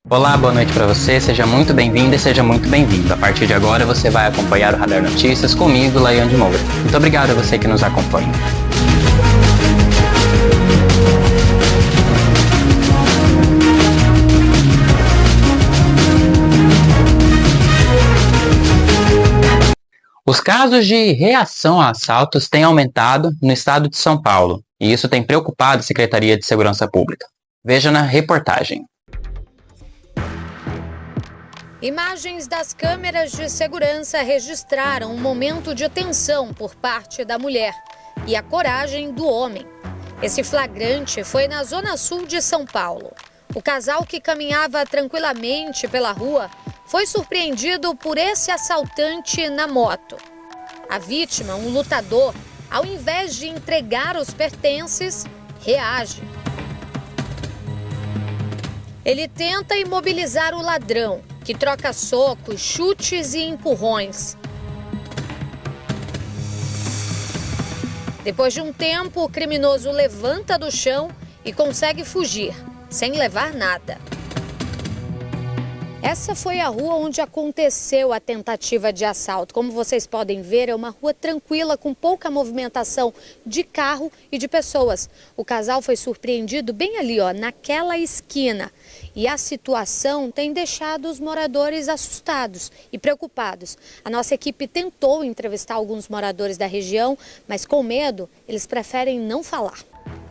Olá, boa noite para você, seja muito bem-vinda e seja muito bem-vindo. A partir de agora você vai acompanhar o Radar Notícias comigo, Laiane Moura. Muito obrigado a você que nos acompanha. Os casos de reação a assaltos têm aumentado no estado de São Paulo, e isso tem preocupado a Secretaria de Segurança Pública. Veja na reportagem. Imagens das câmeras de segurança registraram um momento de tensão por parte da mulher e a coragem do homem. Esse flagrante foi na zona sul de São Paulo. O casal que caminhava tranquilamente pela rua foi surpreendido por esse assaltante na moto. A vítima, um lutador, ao invés de entregar os pertences, reage. Ele tenta imobilizar o ladrão, que troca socos, chutes e empurrões. Depois de um tempo, o criminoso levanta do chão e consegue fugir, sem levar nada. Essa foi a rua onde aconteceu a tentativa de assalto. Como vocês podem ver, é uma rua tranquila, com pouca movimentação de carro e de pessoas. O casal foi surpreendido bem ali, naquela esquina. E a situação tem deixado os moradores assustados e preocupados. A nossa equipe tentou entrevistar alguns moradores da região, mas com medo, eles preferem não falar.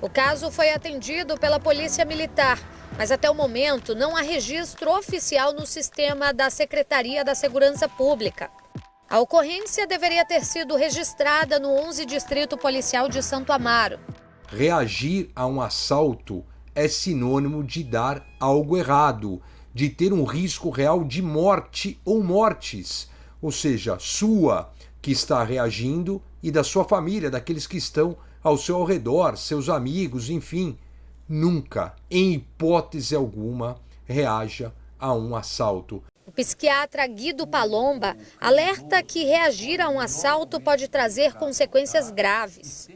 O caso foi atendido pela Polícia Militar, mas até o momento não há registro oficial no sistema da Secretaria da Segurança Pública. A ocorrência deveria ter sido registrada no 11 Distrito Policial de Santo Amaro. Reagir a um assalto é sinônimo de dar algo errado, de ter um risco real de morte ou mortes, ou seja, sua que está reagindo e da sua família, daqueles que estão ao seu redor, seus amigos, enfim. Nunca, em hipótese alguma, reaja a um assalto. O psiquiatra Guido Palomba alerta que reagir a um assalto pode trazer consequências graves.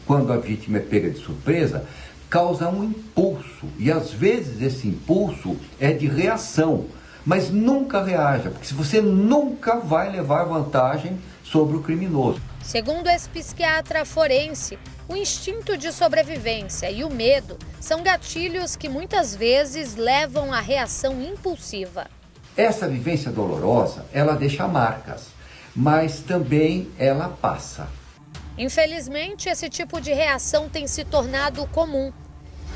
Quando a vítima é pega de surpresa, causa um impulso, e às vezes esse impulso é de reação, mas nunca reaja, porque você nunca vai levar vantagem sobre o criminoso. Segundo esse psiquiatra forense, o instinto de sobrevivência e o medo são gatilhos que muitas vezes levam à reação impulsiva. Essa vivência dolorosa, ela deixa marcas, mas também ela passa. Infelizmente, esse tipo de reação tem se tornado comum.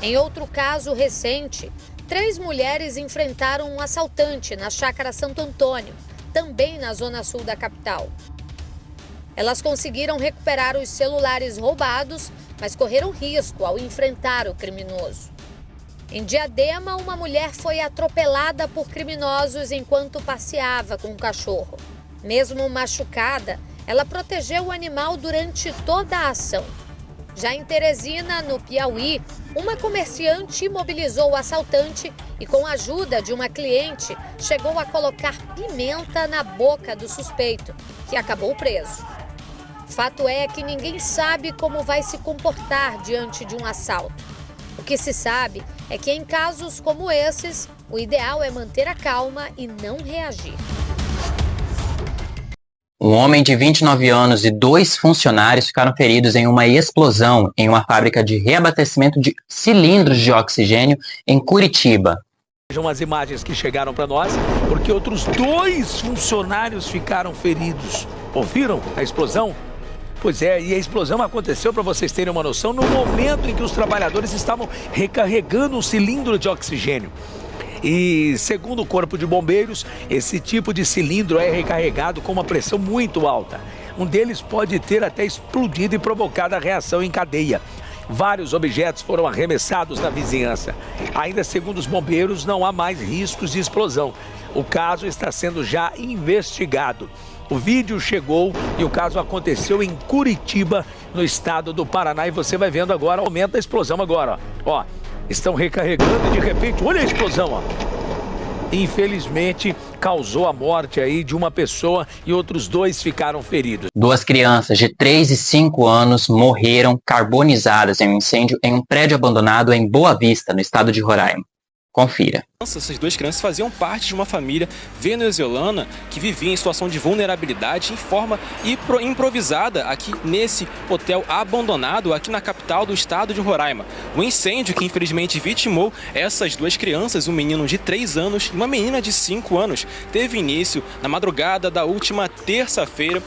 Em outro caso recente, 3 mulheres enfrentaram um assaltante na Chácara Santo Antônio, também na zona sul da capital. Elas conseguiram recuperar os celulares roubados, mas correram risco ao enfrentar o criminoso. Em Diadema, uma mulher foi atropelada por criminosos enquanto passeava com o cachorro. Mesmo machucada, ela protegeu o animal durante toda a ação. Já em Teresina, no Piauí, uma comerciante imobilizou o assaltante e, com a ajuda de uma cliente, chegou a colocar pimenta na boca do suspeito, que acabou preso. Fato é que ninguém sabe como vai se comportar diante de um assalto. O que se sabe é que em casos como esses, o ideal é manter a calma e não reagir. Um homem de 29 anos e 2 funcionários ficaram feridos em uma explosão em uma fábrica de reabastecimento de cilindros de oxigênio em Curitiba. Vejam as imagens que chegaram para nós, porque outros 2 funcionários ficaram feridos. Ouviram a explosão? Pois é, e a explosão aconteceu, para vocês terem uma noção, no momento em que os trabalhadores estavam recarregando um cilindro de oxigênio. E, segundo o Corpo de Bombeiros, esse tipo de cilindro é recarregado com uma pressão muito alta. Um deles pode ter até explodido e provocado a reação em cadeia. Vários objetos foram arremessados na vizinhança. Ainda segundo os bombeiros, não há mais riscos de explosão. O caso está sendo já investigado. O vídeo chegou e o caso aconteceu em Curitiba, no estado do Paraná. E você vai vendo agora, aumenta a explosão agora, ó. Estão recarregando e de repente, olha a explosão, ó. Infelizmente, causou a morte aí de uma pessoa e outros 2 ficaram feridos. 2 crianças de 3 e 5 anos morreram carbonizadas em um incêndio em um prédio abandonado em Boa Vista, no estado de Roraima. Confira. Essas duas crianças faziam parte de uma família venezuelana que vivia em situação de vulnerabilidade em forma improvisada aqui nesse hotel abandonado aqui na capital do estado de Roraima. O incêndio que infelizmente vitimou essas duas crianças, um menino de 3 anos e uma menina de 5 anos, teve início na madrugada da última terça-feira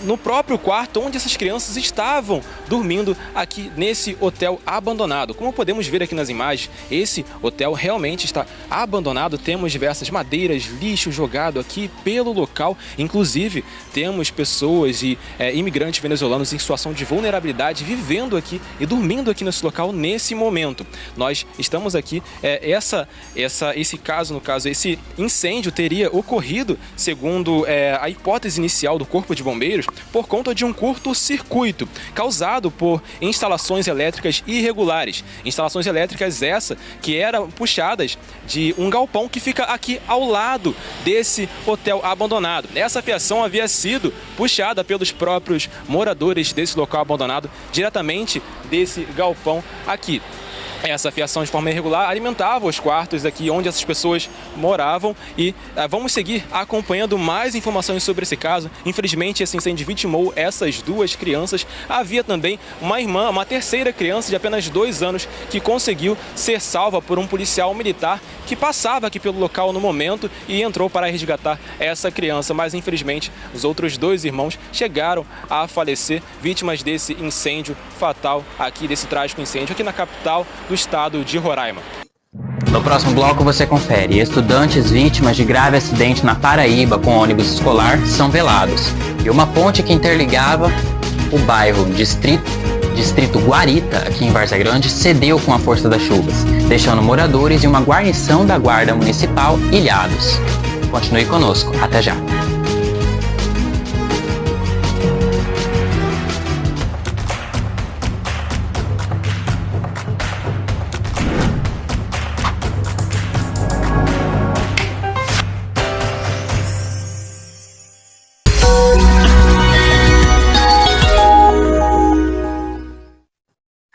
no próprio quarto onde essas crianças estavam dormindo aqui nesse hotel abandonado. Como podemos ver aqui nas imagens, esse hotel realmente está abandonado, temos diversas madeiras, lixo jogado aqui pelo local, inclusive temos pessoas e imigrantes venezuelanos em situação de vulnerabilidade vivendo aqui e dormindo aqui nesse local nesse momento. Nós estamos aqui, esse incêndio teria ocorrido, segundo a hipótese inicial do Corpo de Bombeiros, por conta de um curto-circuito causado por instalações elétricas irregulares. Instalações elétricas essa que eram puxadas de um galpão que fica aqui ao lado desse hotel abandonado. Essa fiação havia sido puxada pelos próprios moradores desse local abandonado diretamente desse galpão aqui. Essa fiação de forma irregular alimentava os quartos aqui onde essas pessoas moravam e vamos seguir acompanhando mais informações sobre esse caso. Infelizmente, esse incêndio vitimou essas duas crianças. Havia também uma terceira criança de apenas 2 anos que conseguiu ser salva por um policial militar que passava aqui pelo local no momento e entrou para resgatar essa criança. Mas, infelizmente, os outros 2 irmãos chegaram a falecer vítimas desse incêndio fatal aqui, desse trágico incêndio aqui na capital do estado de Roraima. No próximo bloco você confere: estudantes vítimas de grave acidente na Paraíba com ônibus escolar são velados. E uma ponte que interligava o bairro Distrito Guarita, aqui em Várzea Grande, cedeu com a força das chuvas, deixando moradores e uma guarnição da Guarda Municipal ilhados. Continue conosco, até já.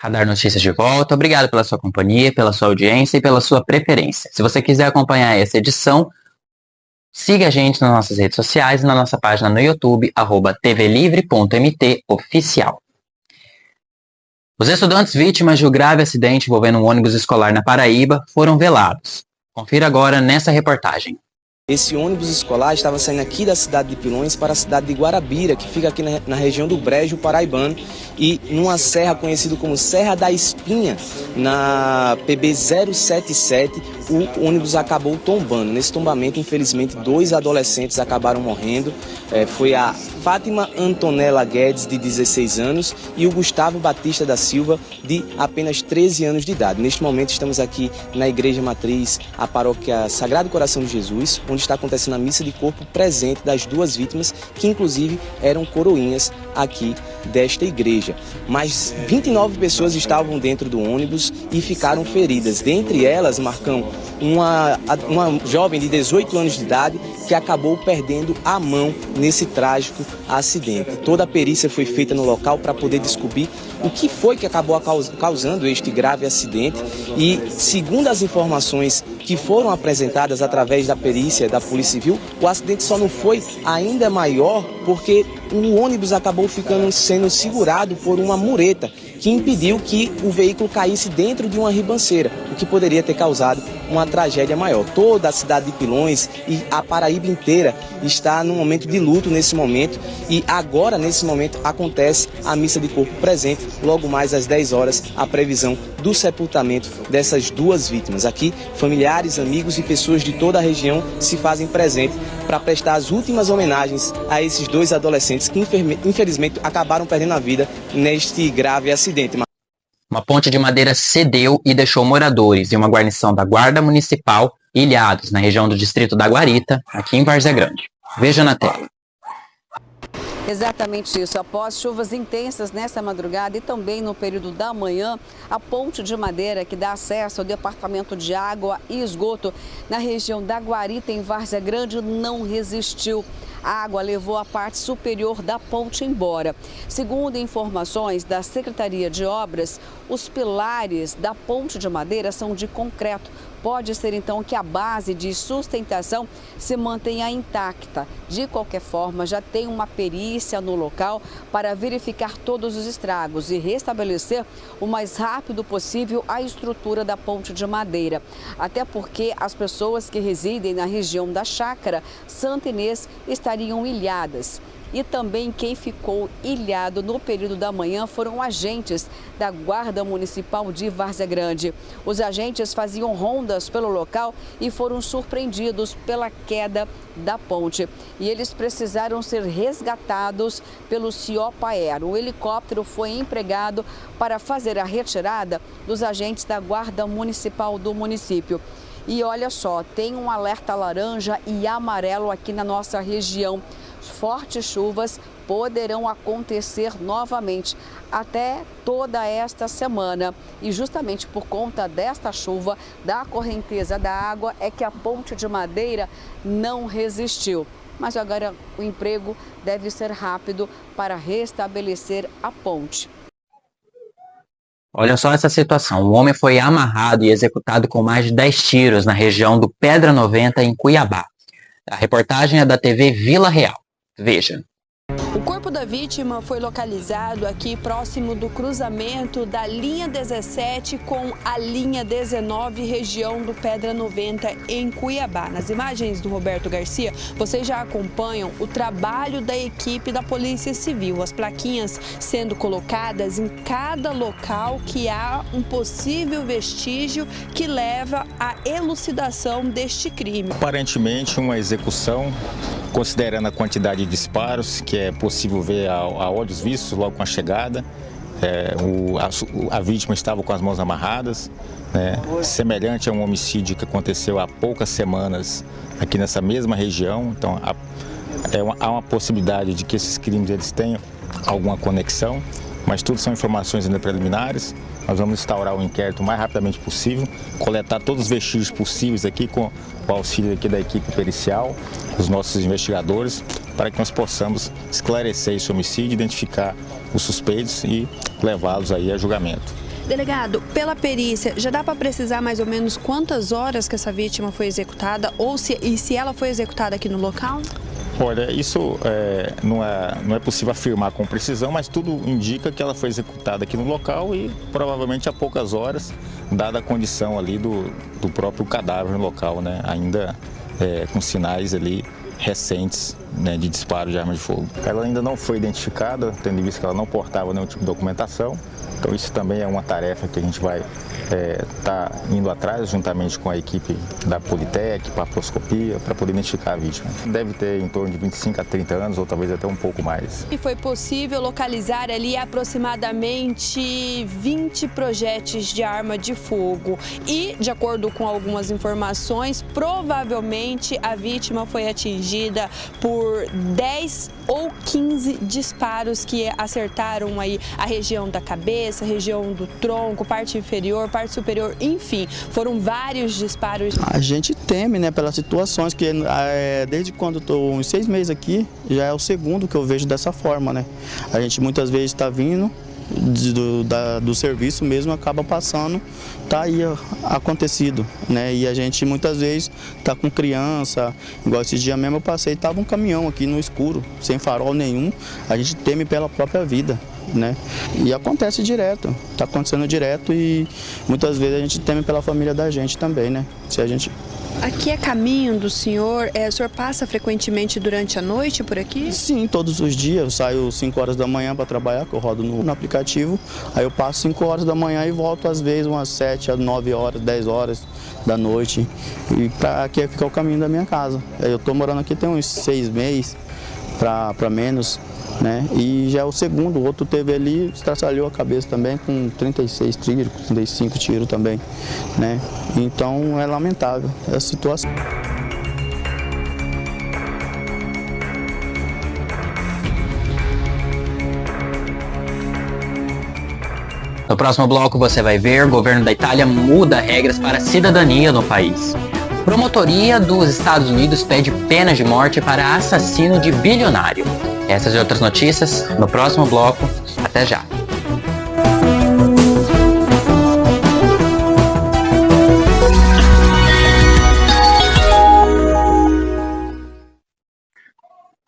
Radar Notícias de volta. Obrigado pela sua companhia, pela sua audiência e pela sua preferência. Se você quiser acompanhar essa edição, siga a gente nas nossas redes sociais e na nossa página no YouTube, @tvlivre.mt oficial. Os estudantes vítimas de um grave acidente envolvendo um ônibus escolar na Paraíba foram velados. Confira agora nessa reportagem. Esse ônibus escolar estava saindo aqui da cidade de Pilões para a cidade de Guarabira, que fica aqui na região do Brejo Paraibano, e numa serra conhecida como Serra da Espinha, na PB 077, o ônibus acabou tombando. Nesse tombamento, infelizmente, 2 adolescentes acabaram morrendo. Foi a Fátima Antonella Guedes, de 16 anos, e o Gustavo Batista da Silva, de apenas 13 anos de idade. Neste momento, estamos aqui na Igreja Matriz, a paróquia Sagrado Coração de Jesus, onde está acontecendo a missa de corpo presente das 2 vítimas, que inclusive eram coroinhas aqui desta igreja. Mas 29 pessoas estavam dentro do ônibus e ficaram feridas. Dentre elas, Marcão, uma jovem de 18 anos de idade que acabou perdendo a mão nesse trágico acidente. Toda a perícia foi feita no local para poder descobrir o que foi que acabou causando este grave acidente e, segundo as informações que foram apresentadas através da perícia da Polícia Civil, o acidente só não foi ainda maior porque o ônibus acabou sendo segurado por uma mureta que impediu que o veículo caísse dentro de uma ribanceira, o que poderia ter causado uma tragédia maior. Toda a cidade de Pilões e a Paraíba inteira está num momento de luto nesse momento e agora, nesse momento, acontece a missa de corpo presente, logo mais às 10 horas, a previsão do sepultamento dessas 2 vítimas. Aqui, familiares, amigos e pessoas de toda a região se fazem presente para prestar as últimas homenagens a esses 2 adolescentes que, infelizmente, acabaram perdendo a vida neste grave acidente. Uma ponte de madeira cedeu e deixou moradores e uma guarnição da Guarda Municipal ilhados na região do Distrito da Guarita, aqui em Várzea Grande. Veja na tela. Exatamente isso. Após chuvas intensas nesta madrugada e também no período da manhã, a ponte de madeira que dá acesso ao Departamento de Água e Esgoto na região da Guarita, em Várzea Grande, não resistiu. A água levou a parte superior da ponte embora. Segundo informações da Secretaria de Obras, os pilares da ponte de madeira são de concreto, Pode ser então que a base de sustentação se mantenha intacta. De qualquer forma, já tem uma perícia no local para verificar todos os estragos e restabelecer o mais rápido possível a estrutura da ponte de madeira. Até porque as pessoas que residem na região da Chácara Santa Inês estariam ilhadas. E também quem ficou ilhado no período da manhã foram agentes da Guarda Municipal de Várzea Grande. Os agentes faziam rondas pelo local e foram surpreendidos pela queda da ponte. E eles precisaram ser resgatados pelo Ciopaer. O helicóptero foi empregado para fazer a retirada dos agentes da Guarda Municipal do município. E olha só, tem um alerta laranja e amarelo aqui na nossa região. Fortes chuvas poderão acontecer novamente até toda esta semana. E justamente por conta desta chuva, da correnteza da água, é que a ponte de madeira não resistiu. Mas agora o emprego deve ser rápido para restabelecer a ponte. Olha só essa situação. Um homem foi amarrado e executado com mais de 10 tiros na região do Pedra 90, em Cuiabá. A reportagem é da TV Vila Real. Veja. O corpo da vítima foi localizado aqui próximo do cruzamento da linha 17 com a linha 19, região do Pedra 90, em Cuiabá. Nas imagens do Roberto Garcia, vocês já acompanham o trabalho da equipe da Polícia Civil. As plaquinhas sendo colocadas em cada local que há um possível vestígio que leva à elucidação deste crime. Aparentemente, uma execução, considerando a quantidade de disparos, que é possível ver a olhos vistos logo com a chegada. A vítima estava com as mãos amarradas, né? Semelhante a um homicídio que aconteceu há poucas semanas aqui nessa mesma região. Então há uma possibilidade de que esses crimes eles tenham alguma conexão, mas tudo são informações ainda preliminares. Nós vamos instaurar o inquérito o mais rapidamente possível, coletar todos os vestígios possíveis aqui com o auxílio aqui da equipe pericial, dos nossos investigadores, para que nós possamos esclarecer esse homicídio, identificar os suspeitos e levá-los aí a julgamento. Delegado, pela perícia, já dá para precisar mais ou menos quantas horas que essa vítima foi executada ou se ela foi executada aqui no local? Olha, isso não é possível afirmar com precisão, mas tudo indica que ela foi executada aqui no local e provavelmente há poucas horas, dada a condição ali do próprio cadáver no local, né? Ainda com sinais ali recentes, né, de disparo de arma de fogo. Ela ainda não foi identificada, tendo em vista que ela não portava nenhum tipo de documentação, então isso também é uma tarefa que a gente vai estar indo atrás, juntamente com a equipe da Politec, paproscopia, para poder identificar a vítima. Deve ter em torno de 25 a 30 anos, ou talvez até um pouco mais. E foi possível localizar ali aproximadamente 20 projéteis de arma de fogo. E, de acordo com algumas informações, provavelmente a vítima foi atingida por 10 ou 15 disparos que acertaram aí a região da cabeça, região do tronco, parte inferior, parte superior, enfim, foram vários disparos. A gente teme, né, pelas situações que desde quando estou uns 6 meses aqui, já é o segundo que eu vejo dessa forma, né? A gente muitas vezes está vindo do serviço mesmo, acaba passando, tá aí acontecido, né? E a gente muitas vezes tá com criança, igual esses dias mesmo eu passei, tava um caminhão aqui no escuro, sem farol nenhum, a gente teme pela própria vida, né? E acontece direto, tá acontecendo direto e muitas vezes a gente teme pela família da gente também, né? Se a gente... Aqui é caminho do senhor, o senhor passa frequentemente durante a noite por aqui? Sim, todos os dias, eu saio 5 horas da manhã para trabalhar, que eu rodo no aplicativo, aí eu passo 5 horas da manhã e volto às vezes umas 7 a 9 horas, 10 horas da noite, e aqui fica o caminho da minha casa. Eu tô morando aqui tem uns 6 meses, para menos, né? E já é o segundo, o outro teve ali, estraçalhou a cabeça também com 36 tiros, 35 tiros também, né? Então é lamentável essa situação. No próximo bloco você vai ver: o governo da Itália muda regras para a cidadania no país. Promotoria dos Estados Unidos pede pena de morte para assassino de bilionário. Essas e outras notícias no próximo bloco. Até já!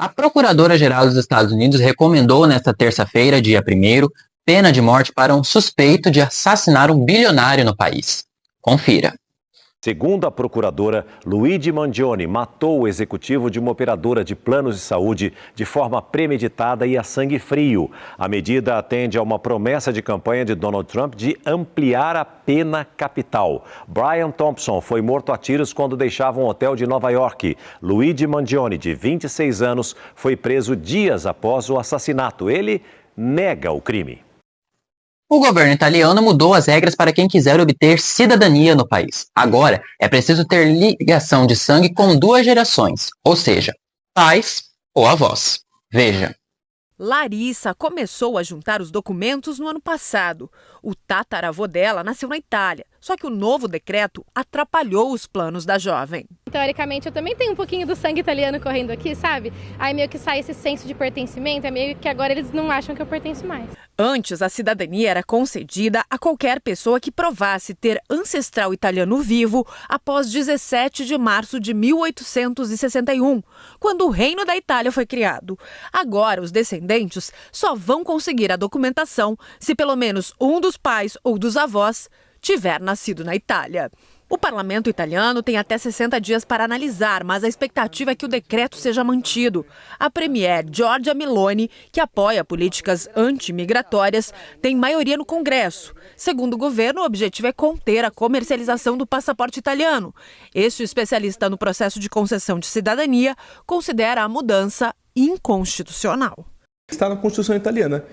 A Procuradora-Geral dos Estados Unidos recomendou nesta terça-feira, dia 1º, pena de morte para um suspeito de assassinar um bilionário no país. Confira. Segundo a procuradora, Luigi Mangione matou o executivo de uma operadora de planos de saúde de forma premeditada e a sangue frio. A medida atende a uma promessa de campanha de Donald Trump de ampliar a pena capital. Brian Thompson foi morto a tiros quando deixava um hotel de Nova York. Luigi Mangione, de 26 anos, foi preso dias após o assassinato. Ele nega o crime. O governo italiano mudou as regras para quem quiser obter cidadania no país. Agora, é preciso ter ligação de sangue com 2 gerações, ou seja, pais ou avós. Veja. Larissa começou a juntar os documentos no ano passado. O tataravô dela nasceu na Itália, só que o novo decreto atrapalhou os planos da jovem. Teoricamente, eu também tenho um pouquinho do sangue italiano correndo aqui, sabe? Aí meio que sai esse senso de pertencimento, é meio que agora eles não acham que eu pertenço mais. Antes, a cidadania era concedida a qualquer pessoa que provasse ter ancestral italiano vivo após 17 de março de 1861, quando o Reino da Itália foi criado. Agora, os descendentes só vão conseguir a documentação se pelo menos um dos pais ou dos avós tiver nascido na Itália. O parlamento italiano tem até 60 dias para analisar, mas a expectativa é que o decreto seja mantido. A premier Giorgia Meloni, que apoia políticas antimigratórias, tem maioria no Congresso. Segundo o governo, o objetivo é conter a comercialização do passaporte italiano. Este especialista no processo de concessão de cidadania considera a mudança inconstitucional. Está na Constituição italiana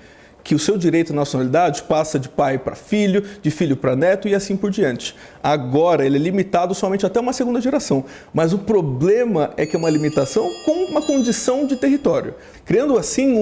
que o seu direito à nacionalidade passa de pai para filho, de filho para neto e assim por diante. Agora ele é limitado somente até uma segunda geração, mas o problema é que é uma limitação com uma condição de território, criando assim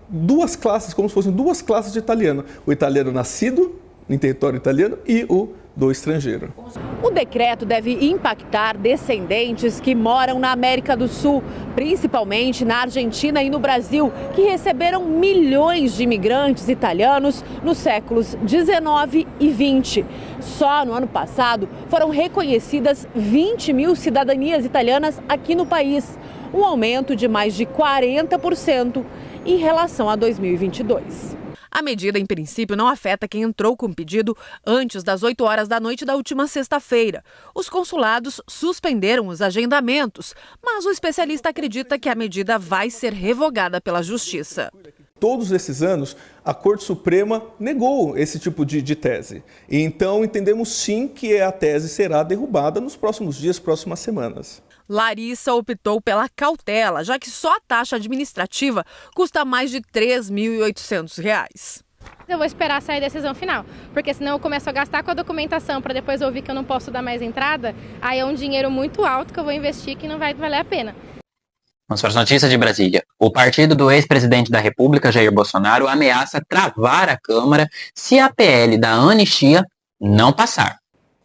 duas classes, como se fossem 2 classes de italiano, o italiano nascido em território italiano e o do estrangeiro. O decreto deve impactar descendentes que moram na América do Sul, principalmente na Argentina e no Brasil, que receberam milhões de imigrantes italianos nos séculos 19 e 20. Só no ano passado foram reconhecidas 20 mil cidadanias italianas aqui no país, um aumento de mais de 40% em relação a 2022. A medida, em princípio, não afeta quem entrou com pedido antes das 8 horas da noite da última sexta-feira. Os consulados suspenderam os agendamentos, mas o especialista acredita que a medida vai ser revogada pela Justiça. Todos esses anos, a Corte Suprema negou esse tipo de tese. E então entendemos sim que a tese será derrubada nos próximos dias, próximas semanas. Larissa optou pela cautela, já que só a taxa administrativa custa mais de R$ 3.800. Eu vou esperar sair a decisão final, porque senão eu começo a gastar com a documentação para depois ouvir que eu não posso dar mais entrada, aí é um dinheiro muito alto que eu vou investir que não vai valer a pena. Vamos para as notícias de Brasília. O partido do ex-presidente da República, Jair Bolsonaro, ameaça travar a Câmara se a PL da anistia não passar.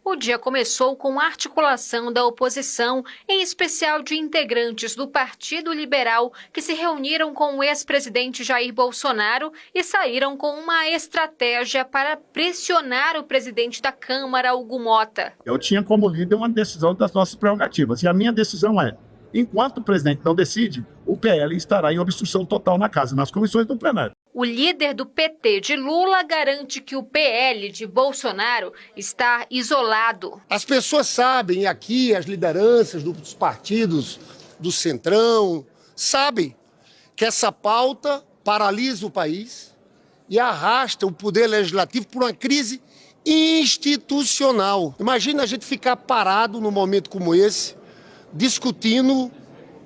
O dia começou com a articulação da oposição, em especial de integrantes do Partido Liberal, que se reuniram com o ex-presidente Jair Bolsonaro e saíram com uma estratégia para pressionar o presidente da Câmara, Hugo Mota. Eu tinha como líder uma decisão das nossas prerrogativas, e a minha decisão é: enquanto o presidente não decide, o PL estará em obstrução total na casa, nas comissões do plenário. O líder do PT de Lula garante que o PL de Bolsonaro está isolado. As pessoas sabem, aqui as lideranças dos partidos do Centrão, sabem que essa pauta paralisa o país e arrasta o poder legislativo por uma crise institucional. Imagina a gente ficar parado num momento como esse, discutindo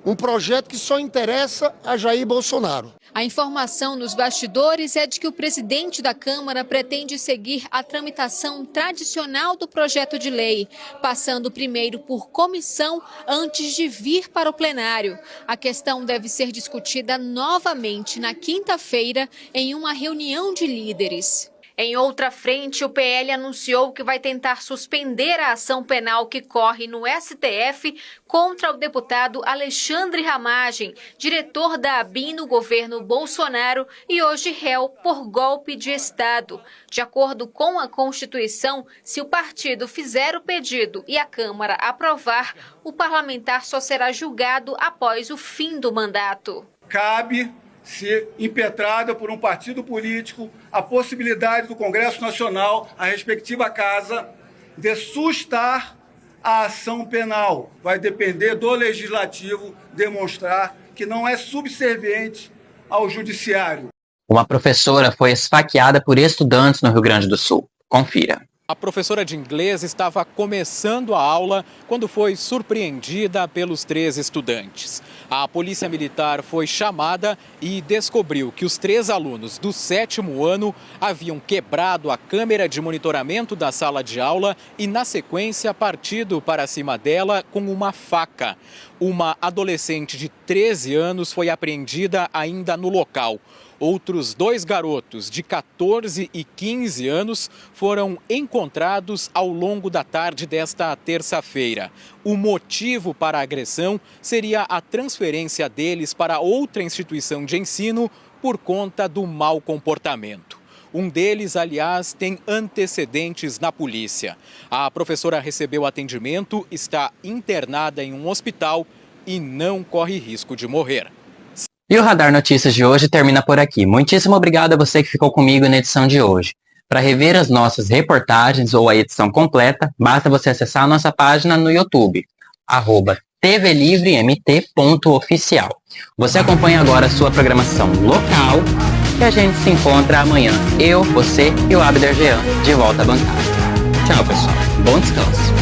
um projeto que só interessa a Jair Bolsonaro. A informação nos bastidores é de que o presidente da Câmara pretende seguir a tramitação tradicional do projeto de lei, passando primeiro por comissão antes de vir para o plenário. A questão deve ser discutida novamente na quinta-feira em uma reunião de líderes. Em outra frente, o PL anunciou que vai tentar suspender a ação penal que corre no STF contra o deputado Alexandre Ramagem, diretor da ABIN no governo Bolsonaro e hoje réu por golpe de Estado. De acordo com a Constituição, se o partido fizer o pedido e a Câmara aprovar, o parlamentar só será julgado após o fim do mandato. cabe ser impetrada por um partido político a possibilidade do Congresso Nacional, a respectiva casa, de sustar a ação penal. Vai depender do Legislativo demonstrar que não é subserviente ao Judiciário. Uma professora foi esfaqueada por estudantes no Rio Grande do Sul. Confira. A professora de inglês estava começando a aula quando foi surpreendida pelos 3 estudantes. A polícia militar foi chamada e descobriu que os 3 alunos do 7º ano haviam quebrado a câmera de monitoramento da sala de aula e, na sequência, partido para cima dela com uma faca. Uma adolescente de 13 anos foi apreendida ainda no local. Outros 2 garotos de 14 e 15 anos foram encontrados ao longo da tarde desta terça-feira. O motivo para a agressão seria a transferência deles para outra instituição de ensino por conta do mau comportamento. Um deles, aliás, tem antecedentes na polícia. A professora recebeu atendimento, está internada em um hospital e não corre risco de morrer. E o Radar Notícias de hoje termina por aqui. Muitíssimo obrigado a você que ficou comigo na edição de hoje. Para rever as nossas reportagens ou a edição completa, basta você acessar a nossa página no YouTube, @tvlivremt.oficial. Você acompanha agora a sua programação local e a gente se encontra amanhã. Eu, você e o Abder Jean, de volta à bancada. Tchau, pessoal. Bom descanso.